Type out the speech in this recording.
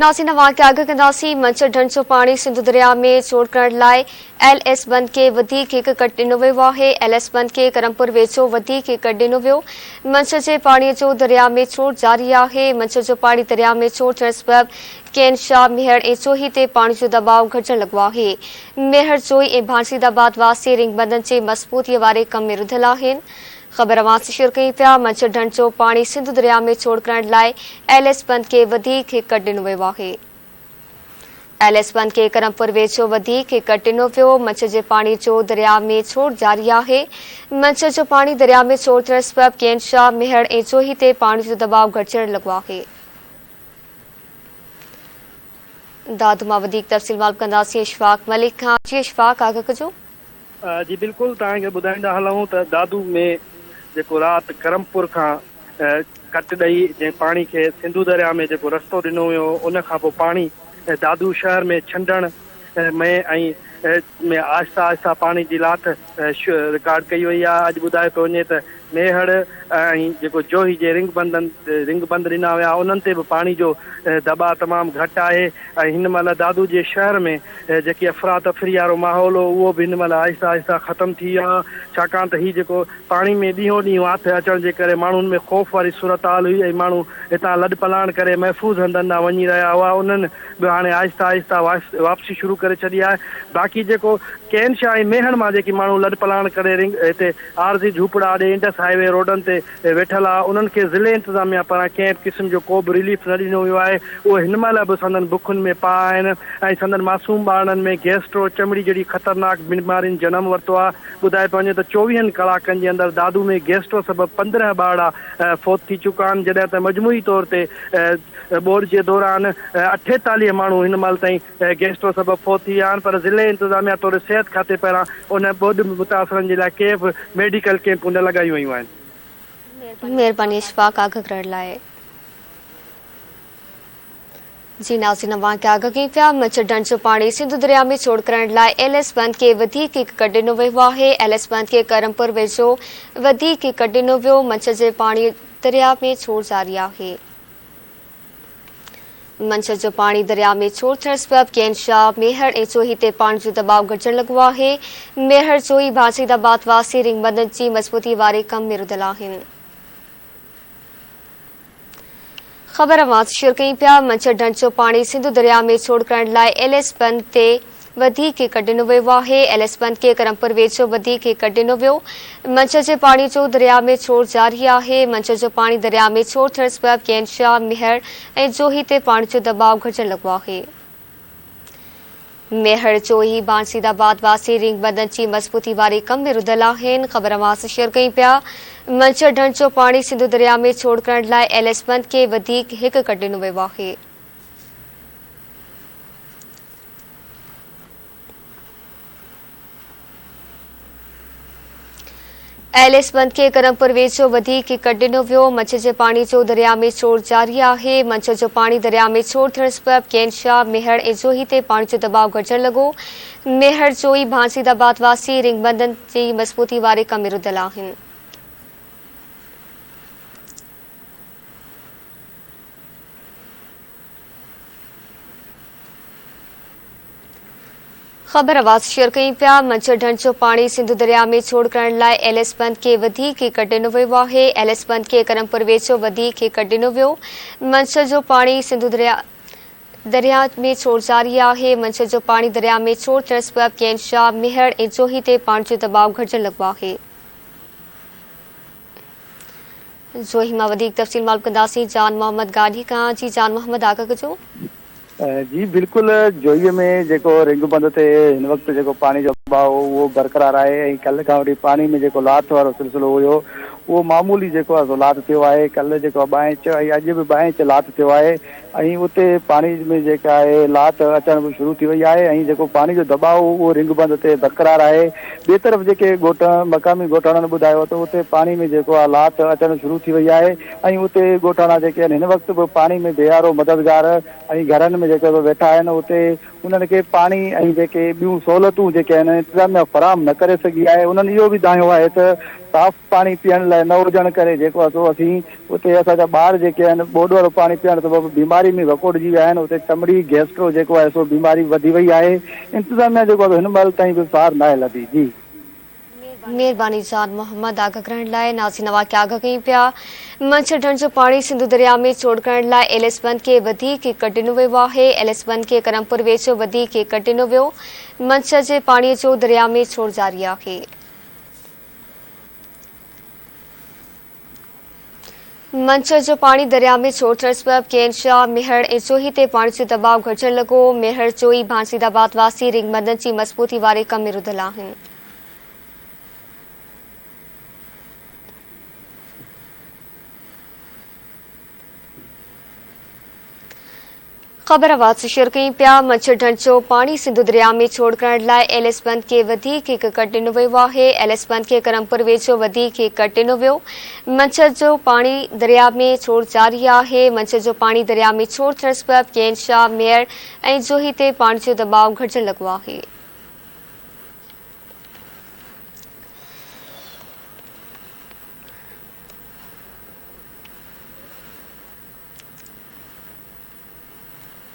नासी नवां के आगे कंदासी मंच ढंढ पानी सिंधु दरिया में छोड़ करण लाइ LS बंद के वधीक हिक कट ॾिनो वियो आहे। LS बंद के करमपुर वेझो वधीक हिक कट ॾिनो वियो। मंच जे पाणीअ जो दरिया में छोड़ जारी आहे। मंच जो पाणी दरिया में छोड़ थियण सबबि केन शाह मेहर ऐं चोही ते पाणी जो दबाव घटण लॻो आहे। मेहर चोही ऐं भांसीदाबाद वासी रिंग बंदनि जे मज़बूतीअ वारे कम में रुधल आहिनि। ख़बर वासी शेयर कई पिया मंच ढंढ जो पाणी सिंधु दरिया में छोड़ करण लाइ LS बंद के वधीक हिक कट ॾिनो वियो आहे। LS बंद के करमपुर वेझो वधीक हिक कट ॾिनो वियो। मंच जे पाणी जो दरिया में छोड़ जारी आहे। मंच जो पाणी दरिया में छोड़ थियण सबबि केन शाह मेहर ऐं चोही ते पाणी जो दबाव घटिजण लॻो आहे। दादू मां वधीक तफ़सील मालूम कंदासीं इशफाक मलिक खां। जी इशफाक आगाह कजो। जी बिल्कुल तव्हांखे ॿुधाईंदा हलूं त दादू में जेको राति करमपुर खां कट ॾेई जंहिं पाणी खे सिंधु दरिया में जेको रस्तो ॾिनो वियो उन खां पोइ पाणी दादू शहर में छंडण में ऐं में आहिस्ता आहिस्ता पाणी जी लाथ रिकॉर्ड कई वई आहे। अॼु ॿुधाए पियो वञे त मेहड़ ऐं जेको जोही जे रिंग बंद ॾिना विया उन्हनि ते बि पाणी जो दबाव तमामु घटि आहे ऐं हिन महिल दादू जे शहर में जेकी अफ़रा तफ़री वारो माहौल हो उहो बि हिन महिल आहिस्ता आहिस्ता ख़तमु थी वियो आहे। छाकाणि त हीउ जेको पाणी में ॾींहों ॾींहुं वाथ अचण जे करे माण्हुनि में ख़ौफ़ वारी सूरत हाल हुई ऐं माण्हू हितां लॾ पलाण करे महफ़ूज़ हंधनि ॾांहुं वञी रहिया हुआ। उन्हनि बि हाणे आहिस्ता आहिस्ता वापसी शुरू करे छॾी आहे। बाक़ी जेको केन शाह ऐं मेहण मां जेकी माण्हू लॾ पलाण करे हिते आरज़ी झूपड़ा ॾे इंडस हाईवे रोडनि ते वेठल आहे उन्हनि खे ज़िले इंतिज़ामिया पारां कंहिं क़िस्म जो को बि रिलीफ न ॾिनो वियो आहे। उहे हिन महिल बि संदन बुखुनि में पा आहिनि ऐं संदन मासूम ॿारनि में गैस्ट्रो चमड़ी जहिड़ी ख़तरनाक बीमारियुनि जनमु वरितो आहे। ॿुधाए पियो वञे त 24 कलाकनि जे अंदरि दादू में गैस्ट्रो सबबि 15 ॿार फौत थी चुका आहिनि जॾहिं त मजमूई तौर ते ॿोॾि जे दौरान 48 माण्हू हिन महिल ताईं गैस्ट्रो सबबि फौत थी विया आहिनि। पर ज़िले इंतिज़ामिया तौर सिहत खाते पारां उन ॿोॾि मुतासिरनि जे लाइ कंहिं बि मेडिकल कैंपूं न लॻायूं वयूं आहिनि। मेहरबानी इशफाक आगाह करण लाइ। जी नाज़रीन नवां के आगाह कई पिया मंच ढंढ जो पाणी सिंधु दरिया में छोड़ करण लाइ LS बंद के वधीक हिक कट ॾिनो वियो आहे। LS बंद के करमपुर वेझो वधीक हिक कट ॾिनो वियो। मंच जे पाणी दरिया में छोड़ जारी आहे। मंच जो पाणी दरिया में छोड़ थियण सबबि केन शाह मेहर ऐं चोही ते पाणी जो दबाव घटिजण लॻो आहे। मेहर चोही भांसीदाबाद वासी रिंग बंदनि जी मज़बूती वारे कम में रुधल आहिनि। ख़बर वासी शेयर कई पिया मंच ढंढ जो पाणी सिंधु दरिया में छोड़ करण लाइ LS बंद ते वधीक हिक कट ॾिनो वियो आहे। LS बंद के करमपुर वेझो वधीक हिक कट ॾिनो वियो। मंच जे पाणी जो दरिया में छोड़ जारी आहे। मंच जो पाणी दरिया में छोड़ थियण सबबि केन शाह मेहर ऐं चोही ते पाणी जो दबाव घटिजण लॻो आहे। मेहर चोही भांसीदाबाद वासी रिंग बंदनि जी मज़बूती वारे कम में रुधल आहिनि। ख़बर वासी शेयर कई पिया मंच ढंढ जो पाणी सिंधु दरिया में छोड़ करण लाइ LS बंद के वधीक हिक कट ॾिनो वियो आहे। LS बंद के करमपुर वेझो वधीक हिक कट ॾिनो वियो। मंच जे पाणी जो दरिया में छोड़ जारी आहे। मंच जो पाणी दरिया में छोड़ थियण सबबि केन शाह मेहर ऐं चोही ते पाणी जो दबाव घटिजण लॻो। मेहर चोही भांसीदाबाद वासी रिंग बंदनि जी मज़बूती वारे कम में रुधल आहिनि। ख़बर वासी शेयर कई पिया मंच ढंढ जो पाणी सिंधु दरिया में छोड़ करण लाइ LS बंद के वधीक हिक कट ॾिनो वियो आहे। LS बंद के करमपुर वेझो वधीक हिक कट ॾिनो वियो। मंच जो पाणी सिंधु दरिया में छोड़ जारी आहे। मंच जो पाणी दरिया में छोड़ थियण सबबि केन शाह मेहर ऐं चोही ते पाणी जो दबाव घटिजण लॻो आहे। जोही मां वधीक तफ़सील मालूम कंदासीं जान मोहम्मद गाॾी खां। जी जान मोहम्मद आगाह कजो। जी बिल्कुल जोईअ में जेको रिंग बंद ते हिन वक़्तु जेको पाणी जो दबाव उहो बरक़रार आहे ऐं कल्ह खां वठी पाणी में जेको लाथ वारो सिलसिलो हुयो उहो मामूली जेको आहे लाथ थियो आहे। कल्ह जेको 2 इंच ऐं अॼु बि 2 इंच लाथ थियो आहे ऐं उते पाणी में जेका आहे लाथ अचण बि शुरू थी वई आहे ऐं जेको पाणी जो दबाव उहो रिंग बंद ते बरक़रार आहे। ॿिए तरफ़ जेके मक़ामी ॻोठाणनि ॿुधायो त उते पाणी में जेको आहे लाथ अचणु शुरू थी वई आहे ऐं उते ॻोठाणा जेके आहिनि हिन वक़्तु बि पाणी में बेहारो मददगार ऐं घरनि में जेके वेठा आहिनि उते उन्हनि खे पाणी ऐं जेके ॿियूं सहूलियतूं जेके आहिनि इंतिज़ामिया फ़राहम न करे सघी आहे। उन्हनि इहो बि दायो आहे त साफ़ पाणी पीअण लाइ न हुजण करे जेको आहे सो असीं उते असांजा ॿार जेके आहिनि ॿोॾ वारो पाणी पीअण त बीमारी बीमारी में वकोड़जी विया आहिनि। उते चमड़ी गैस्ट्रो जेको आहे सो बीमारी वधी वई आहे। इंतिज़ामिया जेको आहे हिन महिल ताईं बि पार न आहे लधी। जी मेहरबानी जान मोहम्मद आगाह करण लाइ। नाज़रीन वाक़िया आगाह कयूं पिया। मंझि ढंढ जो पाणी सिंधु दरिया में छोड़ करण लाइ LS बंद खे वधीक हिकु ॾिनो वियो आहे। LS बंद खे करमपुर वेझो वधीक हिकु ॾिनो वियो। मंझि जे पाणीअ जो दरिया में छोड़ जारी आहे। मंझि जो पाणी दरिया में छोड़ थियण सबबि केनशाह मेहर ऐं चोही ते पाणी जो दबाव घटिजण लॻो। मेहर चोही भांसीदाबाद वासी रिंग बंदनि जी मज़बूती वारे कम में रुधल आहिनि। ख़बर आवाज़ से शेयर कई पिया। मंझि ढंढ जो पाणी सिंधु दरिया में छोड़ करण लाइ LS बंद खे वधीक हिकु कट ॾिनो वियो आहे। LS बंद खे करमपुर वेझो वधीक हिकु कट ॾिनो वियो। मंझि जो पाणी दरिया में छोड़ जारी आहे। मंझि जो पाणी दरिया में छोड़ थियण सबबि केनशाह मेयर ऐं जोही ते पाणी जो दबाव घटिजण लॻो आहे।